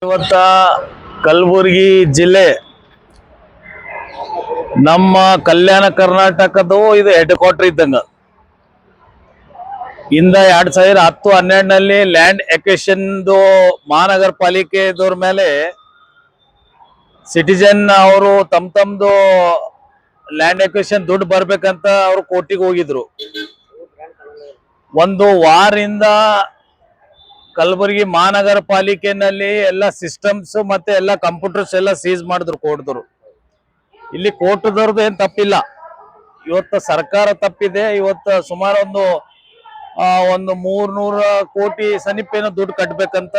ಇವತ್ತ ಕಲಬುರಗಿ ಜಿಲ್ಲೆ ನಮ್ಮ ಕಲ್ಯಾಣ ಕರ್ನಾಟಕದ ಇದು ಹೆಡ್ ಕ್ವಾರ್ಟರ್ ಇದ್ದಂಗ. ಇಂದ 2010-12ನಲ್ಲಿ ಲ್ಯಾಂಡ್ ಎಕ್ವಿಷನ್ ಮಹಾನಗರ ಪಾಲಿಕೆದವ್ರ ಮೇಲೆ ಸಿಟಿಜನ್ ಅವರು ತಮ್ದು ಲ್ಯಾಂಡ್ ಎಕ್ವಿಷನ್ ದುಡ್ಡು ಬರ್ಬೇಕಂತ ಅವರು ಕೋರ್ಟಿಗೆ ಹೋಗಿದ್ರು. ಒಂದು ವಾರದಿಂದ ಕಲಬುರಗಿ ಮಹಾನಗರ ಪಾಲಿಕೆನಲ್ಲಿ ಎಲ್ಲ ಸಿಸ್ಟಮ್ಸ್ ಮತ್ತೆ ಎಲ್ಲ ಕಂಪ್ಯೂಟರ್ಸ್ ಎಲ್ಲ ಸೀಸ್ ಮಾಡಿದ್ರು ಕೋರ್ಟ್ದವರು. ಇಲ್ಲಿ ಕೋರ್ಟ್ದವ್ರದ್ದು ಏನ್ ತಪ್ಪಿಲ್ಲ, ಇವತ್ತು ಸರ್ಕಾರ ತಪ್ಪಿದೆ. ಇವತ್ತು ಸುಮಾರು ಒಂದು 300 ಕೋಟಿ ಸನಿಪೇನ ದುಡ್ಡು ಕಟ್ಬೇಕಂತ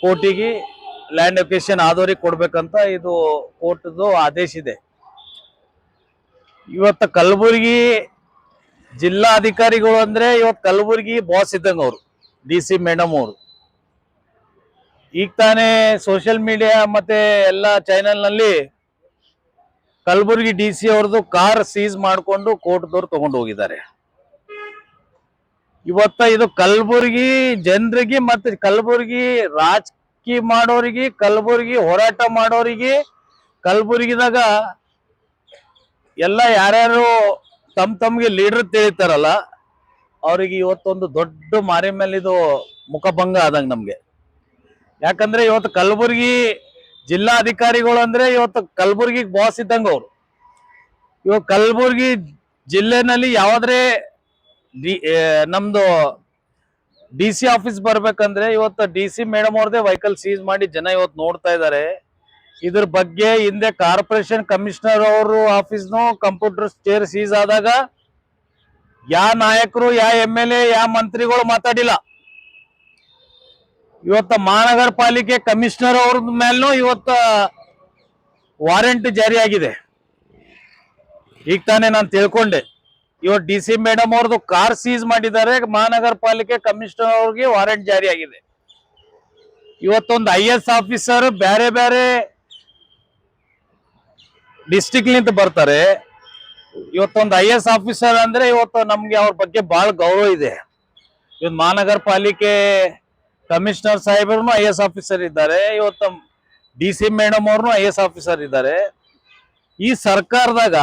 ಕೋರ್ಟಿಗೆ ಲ್ಯಾಂಡ್ ಎಕ್ವಿಷನ್ ಆದವ್ರಿಗೆ ಕೊಡ್ಬೇಕಂತ ಇದು ಕೋರ್ಟ್ದು ಆದೇಶ ಇದೆ. ಇವತ್ತು ಕಲಬುರಗಿ ಜಿಲ್ಲಾ ಅಧಿಕಾರಿಗಳು ಅಂದ್ರೆ ಇವತ್ತು ಕಲಬುರಗಿ ಬಾಸ್ ಇದ್ದಂಗ ಅವರು, DC ಮೇಡಮ್ ಅವರು. ಈಗ ತಾನೇ ಸೋಷಿಯಲ್ ಮೀಡಿಯಾ ಮತ್ತೆ ಎಲ್ಲ ಚಾನೆಲ್ ನಲ್ಲಿ ಕಲಬುರಗಿ DC ಅವ್ರದ್ದು ಕಾರ್ ಸೀಸ್ ಮಾಡಿಕೊಂಡು ಕೋರ್ಟ್ದವ್ರು ತಗೊಂಡು ಹೋಗಿದ್ದಾರೆ. ಇವತ್ತ ಇದು ಕಲಬುರಗಿ ಜನರಿಗೆ ಮತ್ತೆ ಕಲಬುರಗಿ ರಾಜಕೀಯ ಮಾಡೋರಿಗೆ, ಕಲಬುರಗಿ ಹೋರಾಟ ಮಾಡೋರಿಗೆ, ಕಲಬುರಗಿದಾಗ ಎಲ್ಲ ಯಾರ್ಯಾರು ತಮ್ಗೆ ಲೀಡರ್ ತಿಳಿತಾರಲ್ಲ ಅವ್ರಿಗೆ ಇವತ್ತೊಂದು ದೊಡ್ಡ ಮಾರಿ ಮೇಲೆ ಇದು ಮುಖಭಂಗ ಆದಂಗ ನಮ್ಗೆ. ಯಾಕಂದ್ರೆ ಇವತ್ತು ಕಲಬುರಗಿ ಜಿಲ್ಲಾ ಅಧಿಕಾರಿಗಳು ಅಂದ್ರೆ ಇವತ್ತು ಕಲಬುರಗಿ ಬಾಸ್ ಇದ್ದಂಗ ಅವ್ರು. ಇವಾಗ ಕಲಬುರಗಿ ಜಿಲ್ಲೆನಲ್ಲಿ ಯಾವ್ದ್ರೆ ನಮ್ದು DC ಆಫೀಸ್ ಬರ್ಬೇಕಂದ್ರೆ ಇವತ್ತು DC ಮೇಡಮ್ ಅವ್ರದೇ ವೆಹಿಕಲ್ ಸೀಸ್ ಮಾಡಿ ಜನ ಇವತ್ತು ನೋಡ್ತಾ ಇದ್ದಾರೆ. ಇದ್ರ ಬಗ್ಗೆ ಹಿಂದೆ ಕಾರ್ಪೊರೇಷನ್ ಕಮಿಷನರ್ ಅವರು ಆಫೀಸ್ನು ಕಂಪ್ಯೂಟರ್ ಚೇರ್ ಸೀಸ್ ಆದಾಗ ಯಾವ ನಾಯಕರು, ಯಾವ MLA, ಯಾವ ಮಂತ್ರಿಗಳು ಮಾತಾಡಿಲ್ಲ. ಇವತ್ತ ಮಹಾನಗರ ಪಾಲಿಕೆ ಕಮಿಷನರ್ ಅವ್ರ ಮೇಲೂ ಇವತ್ತ ವಾರೆಂಟ್ ಜಾರಿಯಾಗಿದೆ. ಈಗ ತಾನೇ ನಾನು ತಿಳ್ಕೊಂಡೆ, ಇವತ್ತು DC ಮೇಡಮ್ ಅವ್ರದ್ದು ಕಾರ್ ಸೀಸ್ ಮಾಡಿದ್ದಾರೆ, ಮಹಾನಗರ ಪಾಲಿಕೆ ಕಮಿಷನರ್ ಅವ್ರಿಗೆ ವಾರೆಂಟ್ ಜಾರಿಯಾಗಿದೆ. ಇವತ್ತೊಂದು IS ಆಫೀಸರ್ ಬೇರೆ ಬೇರೆ ಡಿಸ್ಟಿಕ್ ನಿಂತ ಬರ್ತಾರೆ. ಇವತ್ತೊಂದು IS ಆಫೀಸರ್ ಅಂದ್ರೆ ಇವತ್ತು ನಮ್ಗೆ ಅವ್ರ ಬಗ್ಗೆ ಬಹಳ ಗೌರವ ಇದೆ. ಇವತ್ತು ಮಹಾನಗರ ಪಾಲಿಕೆ ಕಮಿಷನರ್ ಸಾಹೇಬರು IS ಆಫೀಸರ್ ಇದ್ದಾರೆ, ಇವತ್ತು DC ಮೇಡಮ್ ಅವ್ರನ್ನು IS ಆಫೀಸರ್ ಇದ್ದಾರೆ. ಈ ಸರ್ಕಾರದಾಗ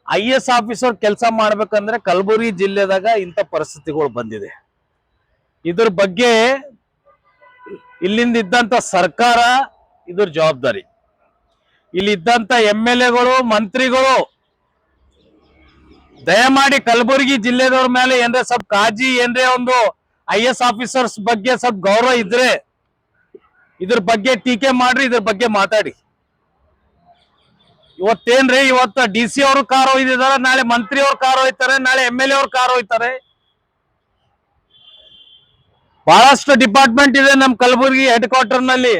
IS ಆಫೀಸರ್ ಕೆಲಸ ಮಾಡ್ಬೇಕಂದ್ರೆ ಕಲಬುರಗಿ ಜಿಲ್ಲೆದಾಗ ಇಂಥ ಪರಿಸ್ಥಿತಿಗಳು ಬಂದಿದೆ. ಇದ್ರ ಬಗ್ಗೆ ಇಲ್ಲಿಂದ ಇದ್ದಂತ ಸರ್ಕಾರ ಇದ್ರ ಜವಾಬ್ದಾರಿ. ಇಲ್ಲಿ ಇದ್ದಂತ MLAಗಳು, ಮಂತ್ರಿಗಳು ದಯಮಾಡಿ ಕಲಬುರಗಿ ಜಿಲ್ಲೆದವ್ರ ಮೇಲೆ ಏನ್ರೆ ಸ್ವಲ್ಪ ಕಾಳಜಿ, ಏನ್ರೆ ಒಂದು IS ಆಫೀಸರ್ಸ್ ಬಗ್ಗೆ ಸ್ವಲ್ಪ ಗೌರವ ಇದ್ರೆ ಇದ್ರ ಬಗ್ಗೆ ಟೀಕೆ ಮಾಡ್ರಿ, ಇದ್ರ ಬಗ್ಗೆ ಮಾತಾಡಿ. ಇವತ್ತೇನ್ರಿ, ಇವತ್ತು DC ಅವರು ಕಾರ್ ಒಯ್ದಿದ್ದಾರೆ, ನಾಳೆ ಮಂತ್ರಿ ಅವ್ರ ಕಾರ್ ಒಯ್ತಾರೆ, ನಾಳೆ MLA ಅವ್ರ ಕಾರ್ ಒಯ್ತಾರೆ. ಬಹಳಷ್ಟು ಡಿಪಾರ್ಟ್ಮೆಂಟ್ ಇದೆ ನಮ್ ಕಲಬುರಗಿ ಹೆಡ್ ಕ್ವಾರ್ಟರ್ ನಲ್ಲಿ.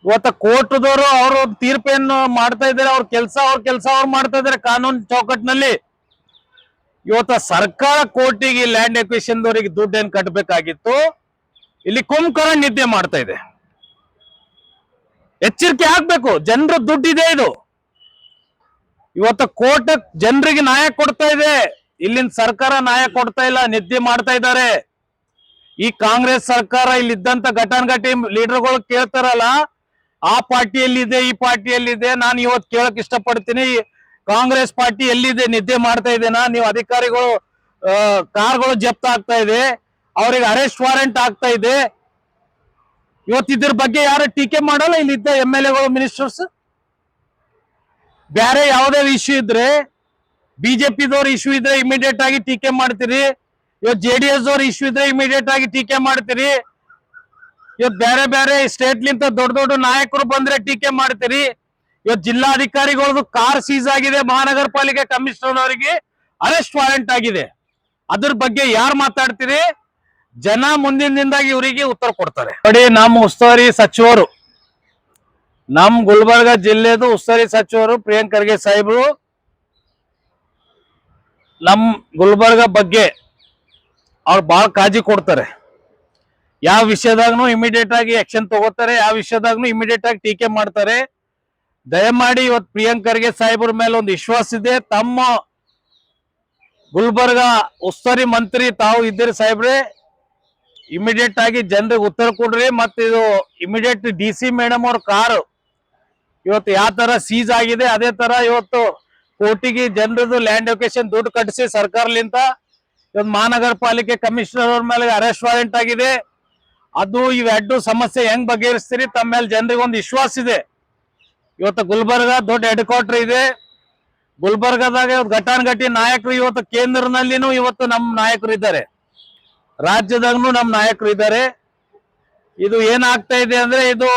ಇವತ್ತ ಕೋರ್ಟ್ದವರು ಅವರು ತೀರ್ಪೇನು ಮಾಡ್ತಾ ಇದ್ದಾರೆ, ಅವ್ರ ಕೆಲಸ ಅವ್ರು ಮಾಡ್ತಾ ಇದ್ದಾರೆ ಕಾನೂನು ಚೌಕಟ್ಟಿನಲ್ಲಿ. ಇವತ್ತ ಸರ್ಕಾರ ಕೋರ್ಟಿಗೆ ಲ್ಯಾಂಡ್ ಎಕ್ವಿಷನ್ ದವರಿಗೆ ದುಡ್ಡು ಏನ್ ಕಟ್ಟಬೇಕಾಗಿತ್ತು, ಇಲ್ಲಿ ಕುಂಭಕರ್ಣ ನಿದ್ದೆ ಮಾಡ್ತಾ ಇದೆ. ಎಚ್ಚರಿಕೆ ಆಗ್ಬೇಕು, ಜನರ ದುಡ್ಡಿದೆ ಇದು. ಇವತ್ತು ಕೋರ್ಟ್ ಜನರಿಗೆ ನ್ಯಾಯ ಕೊಡ್ತಾ ಇದೆ, ಇಲ್ಲಿನ ಸರ್ಕಾರ ನ್ಯಾಯ ಕೊಡ್ತಾ ಇಲ್ಲ, ನಿದ್ದೆ ಮಾಡ್ತಾ ಇದ್ದಾರೆ. ಈ ಕಾಂಗ್ರೆಸ್ ಸರ್ಕಾರ ಇಲ್ಲಿದ್ದಂತ ಘಟಾನುಘಟಿ ಲೀಡರ್ಗಳು ಕೇಳ್ತಾರಲ್ಲ, ಆ ಪಾರ್ಟಿ ಎಲ್ಲಿದೆ, ಈ ಪಾರ್ಟಿ ಎಲ್ಲಿದೆ. ನಾನು ಇವತ್ತು ಕೇಳಕ್ ಇಷ್ಟಪಡ್ತೀನಿ, ಕಾಂಗ್ರೆಸ್ ಪಾರ್ಟಿ ಎಲ್ಲಿದೆ? ನಿದ್ದೆ ಮಾಡ್ತಾ ಇದೆನಾ? ನೀವು ಅಧಿಕಾರಿಗಳು ಕಾರ್ಗಳು ಜಪ್ತ ಆಗ್ತಾ ಇದೆ, ಅವ್ರಿಗೆ ಅರೆಸ್ಟ್ ವಾರೆಂಟ್ ಆಗ್ತಾ ಇದೆ. ಇವತ್ತು ಇದ್ರ ಬಗ್ಗೆ ಯಾರು ಟೀಕೆ ಮಾಡಲ್ಲ ಇಲ್ಲಿದ್ದ MLAಗಳು, ಮಿನಿಸ್ಟರ್ಸ್. ಬೇರೆ ಯಾವುದೇ ಇಶ್ಯೂ ಇದ್ರೆ, BJPದವ್ರ ಇಶ್ಯೂ ಇದ್ರೆ ಇಮಿಡಿಯೇಟ್ ಆಗಿ ಟೀಕೆ ಮಾಡ್ತೀರಿ. ಇವತ್ತು JDS ದವ್ರ ಇಶ್ಯೂ ಇದ್ರೆ ಇಮಿಡಿಯೇಟ್ ಆಗಿ ಟೀಕೆ ಮಾಡ್ತೀರಿ. ಇವತ್ತು ಬೇರೆ ಬೇರೆ ಸ್ಟೇಟ್ ಲಿಂತ ದೊಡ್ಡ ದೊಡ್ಡ ನಾಯಕರು ಬಂದ್ರೆ ಟೀಕೆ ಮಾಡ್ತೀರಿ. ಇವತ್ತು ಜಿಲ್ಲಾಧಿಕಾರಿಗಳದ್ದು ಕಾರ್ ಸೀಸ್ ಆಗಿದೆ, ಮಹಾನಗರ ಪಾಲಿಕೆ ಕಮಿಷನರ್ ಅವರಿಗೆ ಅರೆಸ್ಟ್ ವಾರೆಂಟ್ ಆಗಿದೆ. ಅದ್ರ ಬಗ್ಗೆ ಯಾರು ಮಾತಾಡ್ತೀರಿ? ಜನ ಮುಂದಿನ ದಿನದಾಗ ಇವರಿಗೆ ಉತ್ತರ ಕೊಡ್ತಾರೆ. ನೋಡಿ, ನಮ್ಮ ಉಸ್ತುವಾರಿ ಸಚಿವರು, ನಮ್ ಗುಲ್ಬರ್ಗ ಜಿಲ್ಲೆದು ಉಸ್ತುವಾರಿ ಸಚಿವರು ಪ್ರಿಯಾಂಕ್ ಖರ್ಗೆ ಸಾಹೇಬರು ನಮ್ ಗುಲ್ಬರ್ಗ ಬಗ್ಗೆ ಅವ್ರು ಬಹಳ ಕಾಳಜಿ ಕೊಡ್ತಾರೆ. ಯಾವ ವಿಷಯದಾಗೂ ಇಮಿಡಿಯೇಟ್ ಆಗಿ ಆಕ್ಷನ್ ತಗೋತಾರೆ, ಯಾವ ವಿಷಯದಾಗೂ ಇಮಿಡಿಯೇಟ್ ಆಗಿ ಟೀಕೆ ಮಾಡ್ತಾರೆ. ದಯಮಾಡಿ ಇವತ್ತು ಪ್ರಿಯಾಂಕ್ ಖರ್ಗೆ ಸಾಹೇಬ್ರ ಮೇಲೆ ಒಂದು ವಿಶ್ವಾಸ ಇದೆ. ತಮ್ಮ ಗುಲ್ಬರ್ಗ ಉಸ್ತುವಾರಿ ಮಂತ್ರಿ ತಾವು ಇದ್ದೀರಿ ಸಾಹೇಬ್ರೆ, ಇಮಿಡಿಯೇಟ್ ಆಗಿ ಜನರಿಗೆ ಉತ್ತರ ಕೊಡ್ರಿ. ಮತ್ತೆ ಇದು ಇಮಿಡಿಯೇಟ್ DC ಮೇಡಮ್ ಅವ್ರ ಕಾರು ಇವತ್ತು ಯಾವ ತರ ಸೀಸ್ ಆಗಿದೆ, ಅದೇ ತರ ಇವತ್ತು ಕೋಟಿಗೆ ಜನರದು ಲ್ಯಾಂಡ್ ಲೊಕೇಶನ್ ದುಡ್ಡು ಕಟ್ಟಿಸಿ ಸರ್ಕಾರಲಿಂದ ಇವತ್ತು ಮಹಾನಗರ ಪಾಲಿಕೆ ಕಮಿಷನರ್ ಅವ್ರ ಮೇಲೆ ಅರೆಸ್ಟ್ ವಾರೆಂಟ್ ಆಗಿದೆ. ಅದು ಇವೆರಡು ಸಮಸ್ಯೆ ಹೆಂಗ್ ಬಗೆಹರಿಸ್ತೀರಿ? ತಮ್ಮ ಮೇಲೆ ಜನರಿಗೆ ಒಂದು ವಿಶ್ವಾಸ ಇದೆ. ಇವತ್ತು ಗುಲ್ಬರ್ಗ ದೊಡ್ಡ ಹೆಡ್ ಕ್ವಾರ್ಟರ್ ಇದೆ. ಗುಲ್ಬರ್ಗದಾಗ ಇವತ್ತು ಘಟಾನುಘಟಿ ನಾಯಕರು ಇವತ್ತು ಕೇಂದ್ರನಲ್ಲಿನೂ ಇವತ್ತು ನಮ್ಮ ನಾಯಕರು ಇದ್ದಾರೆ, ರಾಜ್ಯದಾಗೂ ನಮ್ಮ ನಾಯಕರು ಇದ್ದಾರೆ. ಇದು ಏನಾಗ್ತಾ ಇದೆ ಅಂದ್ರೆ ಇದು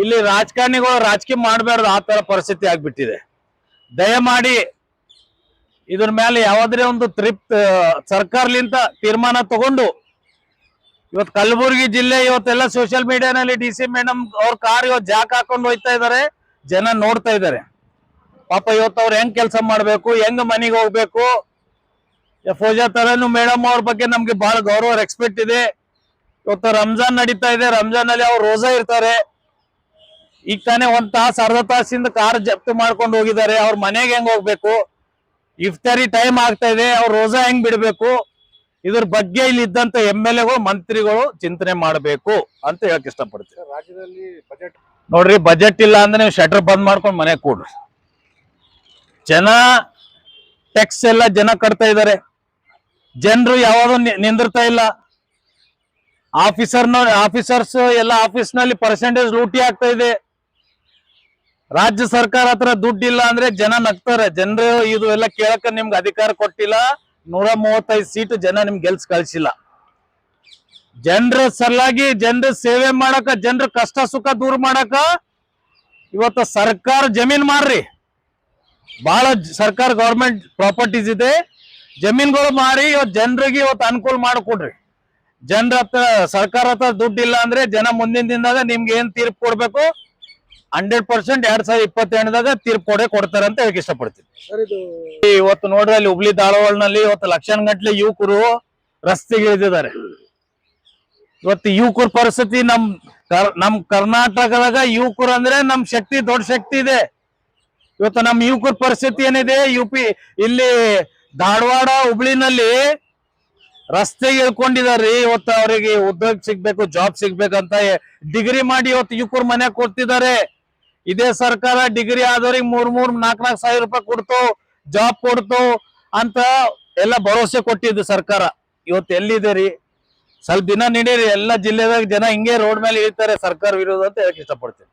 ಇಲ್ಲಿ ರಾಜಕಾರಣಿಗಳು ರಾಜಕೀಯ ಮಾಡಬಾರ್ದು, ಆ ತರ ಪರಿಸ್ಥಿತಿ ಆಗ್ಬಿಟ್ಟಿದೆ. ದಯಮಾಡಿ ಇದ್ರ ಮೇಲೆ ಯಾವ್ದಾರೆ ಒಂದು ಸರ್ಕಾರಲಿಂದ ತೀರ್ಮಾನ ತಗೊಂಡು ಇವತ್ತು ಕಲಬುರಗಿ ಜಿಲ್ಲೆ ಇವತ್ತೆಲ್ಲ ಸೋಷಿಯಲ್ ಮೀಡಿಯಾನಲ್ಲಿ DC ಮೇಡಮ್ ಅವ್ರ ಕಾರ್ ಇವತ್ತು ಜಾಕ್ ಹಾಕೊಂಡು ಹೋಗ್ತಾ ಇದಾರೆ, ಜನ ನೋಡ್ತಾ ಇದಾರೆ. ಪಾಪ ಇವತ್ತು ಅವ್ರು ಹೆಂಗ್ ಕೆಲಸ ಮಾಡ್ಬೇಕು, ಹೆಂಗ್ ಮನೆಗೆ ಹೋಗ್ಬೇಕು. ಫೋಜಾ ತರನು ಮೇಡಮ್ ಅವ್ರ ಬಗ್ಗೆ ನಮ್ಗೆ ಬಹಳ ಗೌರವ ರೆಸ್ಪೆಕ್ಟ್ ಇದೆ. ಇವತ್ತು ರಂಜಾನ್ ನಡೀತಾ ಇದೆ, ರಂಜಾನ್ ಅಲ್ಲಿ ಅವ್ರು ರೋಜಾ ಇರ್ತಾರೆ. ಈಗ ತಾನೇ ಒಂದ್ ತಾಸು ಅರ್ಧ ತಾಸಿಂದ ಕಾರ್ ಜಪ್ತಿ ಮಾಡ್ಕೊಂಡು ಹೋಗಿದ್ದಾರೆ. ಅವ್ರ ಮನೆಗೆ ಹೆಂಗ್ ಹೋಗ್ಬೇಕು, ಇಫ್ತಾರಿ ಟೈಮ್ ಆಗ್ತಾ ಇದೆ, ಅವ್ರ ರೋಜಾ ಹೆಂಗ್ ಬಿಡ್ಬೇಕು, ಇದ್ರ ಬಗ್ಗೆ ಇಲ್ಲಿ ಇದ್ದಂತ MLAಗಳು ಮಂತ್ರಿಗಳು ಚಿಂತನೆ ಮಾಡಬೇಕು ಅಂತ ಹೇಳಕ್ ಇಷ್ಟಪಡ್ತೀನಿ. ರಾಜ್ಯದಲ್ಲಿ ಬಜೆಟ್ ನೋಡ್ರಿ, ಬಜೆಟ್ ಇಲ್ಲ ಅಂದ್ರೆ ನೀವು ಶಟರ್ ಬಂದ್ ಮಾಡ್ಕೊಂಡು ಮನೆಗೆ ಕೂಡ್ರಿ. ಜನ ಟ್ಯಾಕ್ಸ್ ಎಲ್ಲ ಜನ ಕಟ್ತಾ ಇದಾರೆ, ಜನರು ಯಾವಾಗ ನಿಂದಿರ್ತಾ ಇಲ್ಲ. ಆಫೀಸರ್ಸ್ ಎಲ್ಲ ಆಫೀಸ್ ನಲ್ಲಿ ಪರ್ಸೆಂಟೇಜ್ ಲೂಟಿ ಆಗ್ತಾ ಇದೆ. ರಾಜ್ಯ ಸರ್ಕಾರ ಹತ್ರ ದುಡ್ಡಿಲ್ಲ ಅಂದ್ರೆ ಜನ ನಗ್ತಾರೆ. ಜನರು ಇದು ಎಲ್ಲ ಕೇಳಕ ನಿಮ್ಗೆ ಅಧಿಕಾರ ಕೊಟ್ಟಿಲ್ಲ, 135 ಸೀಟ್ ಜನ ನಿಮ್ಗೆ ಗೆಲ್ಸ್ ಕಳ್ಸಿಲ್ಲ. ಜನರ ಸಲುವಾಗಿ ಜನರ ಸೇವೆ ಮಾಡಕ, ಜನರ ಕಷ್ಟ ಸುಖ ದೂರ ಮಾಡಕ ಇವತ್ತು ಸರ್ಕಾರ ಜಮೀನ್ ಮಾರ್ರಿ. ಬಹಳ ಸರ್ಕಾರ ಗವರ್ಮೆಂಟ್ ಪ್ರಾಪರ್ಟೀಸ್ ಇದೆ, ಜಮೀನ್ಗಳು ಮಾರಿ ಇವತ್ತು ಜನರಿಗೆ ಇವತ್ತು ಅನುಕೂಲ ಮಾಡಿಕೊಡ್ರಿ. ಜನರ ಹತ್ರ ಸರ್ಕಾರ ಹತ್ರ ದುಡ್ಡಿಲ್ಲ ಅಂದ್ರೆ ಜನ ಮುಂದಿನ ದಿನದಾಗ ನಿಮ್ಗೆ ಏನ್ ತೀರ್ಪು ಕೊಡ್ಬೇಕು 100% 2028ದಾಗ ತೀರ್ಪು ಕೊಡ್ತಾರೆ ಅಂತ ಹೇಳಕ್ ಇಷ್ಟಪಡ್ತೀನಿ. ಇವತ್ತು ನೋಡ್ರಿ, ಅಲ್ಲಿ ಹುಬ್ಳಿ ಧಾರವಾಡನಲ್ಲಿ ಇವತ್ತು ಲಕ್ಷಾನ್ ಗಂಟ್ಲೆ ಯುವಕರು ರಸ್ತೆಗೆ ಇಳಿದಿದ್ದಾರೆ. ಇವತ್ತು ಯುವಕರ ಪರಿಸ್ಥಿತಿ ನಮ್ ಕರ್ನಾಟಕದಾಗ ಯುವಕರು ಅಂದ್ರೆ ನಮ್ ಶಕ್ತಿ, ದೊಡ್ಡ ಶಕ್ತಿ ಇದೆ. ಇವತ್ತು ನಮ್ ಯುವಕರ ಪರಿಸ್ಥಿತಿ ಏನಿದೆ, ಇಲ್ಲಿ ಧಾರವಾಡ ಹುಬ್ಳಿನಲ್ಲಿ ರಸ್ತೆಗೆ ಇಳ್ಕೊಂಡಿದಾರ್ರಿ. ಇವತ್ತು ಅವರಿಗೆ ಉದ್ಯೋಗ ಸಿಗ್ಬೇಕು, ಜಾಬ್ ಸಿಗ್ಬೇಕಂತ ಡಿಗ್ರಿ ಮಾಡಿ ಇವತ್ತು ಯುವಕರು ಮನೆಯಾಗ ಕೊಡ್ತಿದ್ದಾರೆ. ಇದೇ ಸರ್ಕಾರ ಡಿಗ್ರಿ ಆದವ್ರಿಗೆ 3-4 ಸಾವಿರ ರೂಪಾಯಿ ಕೊಡ್ತು, ಜಾಬ್ ಕೊಡ್ತು ಅಂತ ಎಲ್ಲ ಭರವಸೆ ಕೊಟ್ಟಿದ್ದು ಸರ್ಕಾರ. ಇವತ್ತು ಎಲ್ಲಿದೆ ರೀ? ಸ್ವಲ್ಪ ದಿನ ನೀಡಿರಿ, ಎಲ್ಲ ಜಿಲ್ಲೆದಾಗ ಜನ ಹಿಂಗೆ ರೋಡ್ ಮೇಲೆ ಇರ್ತಾರೆ ಸರ್ಕಾರ ವಿರೋಧ ಅಂತ ಹೇಳಕ್ ಇಷ್ಟಪಡ್ತೀನಿ.